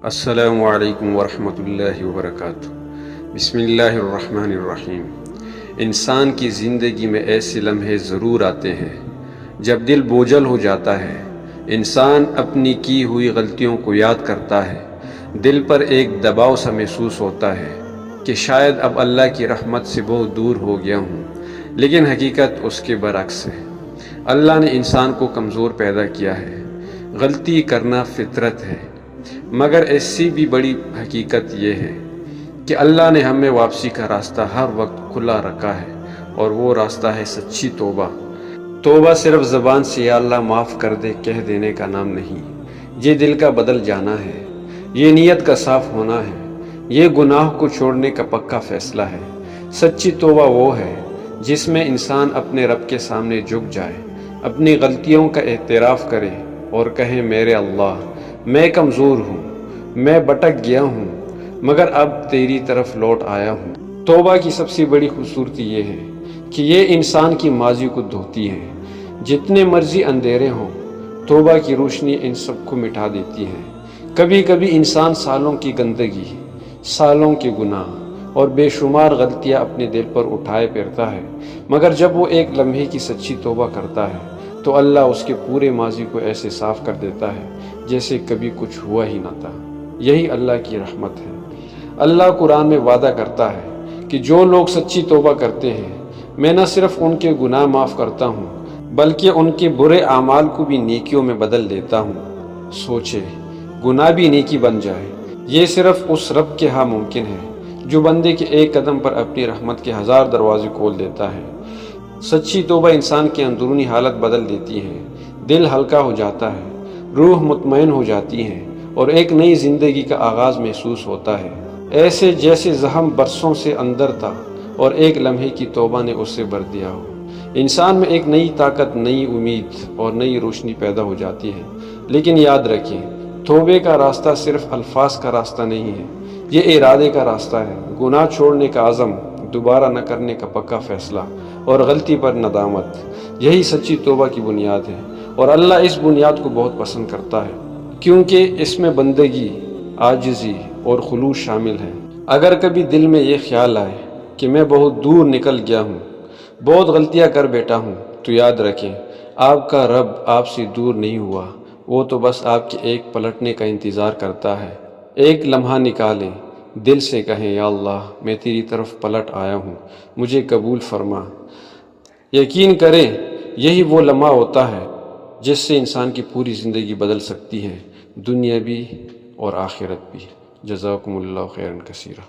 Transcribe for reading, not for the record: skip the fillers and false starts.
السلام علیکم ورحمۃ اللہ وبرکاتہ۔ بسم اللہ الرحمن الرحیم۔ انسان کی زندگی میں ایسے لمحے ضرور آتے ہیں جب دل بوجھل ہو جاتا ہے، انسان اپنی کی ہوئی غلطیوں کو یاد کرتا ہے، دل پر ایک دباؤ سا محسوس ہوتا ہے کہ شاید اب اللہ کی رحمت سے بہت دور ہو گیا ہوں، لیکن حقیقت اس کے برعکس ہے۔ اللہ نے انسان کو کمزور پیدا کیا ہے، غلطی کرنا فطرت ہے، مگر ایسی بھی بڑی حقیقت یہ ہے کہ اللہ نے ہمیں واپسی کا راستہ ہر وقت کھلا رکھا ہے، اور وہ راستہ ہے سچی توبہ۔ توبہ صرف زبان سے یا اللہ معاف کر دے کہہ دینے کا نام نہیں، یہ دل کا بدل جانا ہے، یہ نیت کا صاف ہونا ہے، یہ گناہ کو چھوڑنے کا پکا فیصلہ ہے۔ سچی توبہ وہ ہے جس میں انسان اپنے رب کے سامنے جھک جائے، اپنی غلطیوں کا اعتراف کرے اور کہے، میرے اللہ، میں کمزور ہوں، میں بھٹک گیا ہوں، مگر اب تیری طرف لوٹ آیا ہوں۔ توبہ کی سب سے بڑی خوبصورتی یہ ہے کہ یہ انسان کی ماضی کو دھوتی ہے۔ جتنے مرضی اندھیرے ہوں، توبہ کی روشنی ان سب کو مٹا دیتی ہے۔ کبھی کبھی انسان سالوں کی گندگی، سالوں کے گناہ اور بے شمار غلطیاں اپنے دل پر اٹھائے پھرتا ہے، مگر جب وہ ایک لمحے کی سچی توبہ کرتا ہے تو اللہ اس کے پورے ماضی کو ایسے صاف کر دیتا ہے جیسے کبھی کچھ ہوا ہی نہ تھا۔ یہی اللہ کی رحمت ہے۔ اللہ قرآن میں وعدہ کرتا ہے کہ جو لوگ سچی توبہ کرتے ہیں، میں نہ صرف ان کے گناہ معاف کرتا ہوں بلکہ ان کے برے اعمال کو بھی نیکیوں میں بدل دیتا ہوں۔ سوچے، گناہ بھی نیکی بن جائے، یہ صرف اس رب کے ہاں ممکن ہے جو بندے کے ایک قدم پر اپنی رحمت کے 1000 دروازے کھول دیتا ہے۔ سچی توبہ انسان کی اندرونی حالت بدل دیتی ہے، دل ہلکا ہو جاتا ہے، روح مطمئن ہو جاتی ہے اور ایک نئی زندگی کا آغاز محسوس ہوتا ہے، ایسے جیسے زخم برسوں سے اندر تھا اور ایک لمحے کی توبہ نے اسے بھر دیا ہو۔ انسان میں ایک نئی طاقت، نئی امید اور نئی روشنی پیدا ہو جاتی ہے۔ لیکن یاد رکھیں، توبے کا راستہ صرف الفاظ کا راستہ نہیں ہے، یہ ارادے کا راستہ ہے۔ گناہ چھوڑنے کا عزم، دوبارہ نہ کرنے کا پکا فیصلہ اور غلطی پر ندامت، یہی سچی توبہ کی بنیاد ہے، اور اللہ اس بنیاد کو بہت پسند کرتا ہے کیونکہ اس میں بندگی، عاجزی اور خلوص شامل ہے۔ اگر کبھی دل میں یہ خیال آئے کہ میں بہت دور نکل گیا ہوں، بہت غلطیاں کر بیٹھا ہوں، تو یاد رکھیں، آپ کا رب آپ سے دور نہیں ہوا، وہ تو بس آپ کے ایک پلٹنے کا انتظار کرتا ہے۔ ایک لمحہ نکالیں، دل سے کہیں، یا اللہ، میں تیری طرف پلٹ آیا ہوں، مجھے قبول فرما۔ یقین کریں، یہی وہ لمحہ ہوتا ہے جس سے انسان کی پوری زندگی بدل سکتی ہے، دنیا بھی اور آخرت بھی۔ جزاکم اللہ خیرا کثیرا۔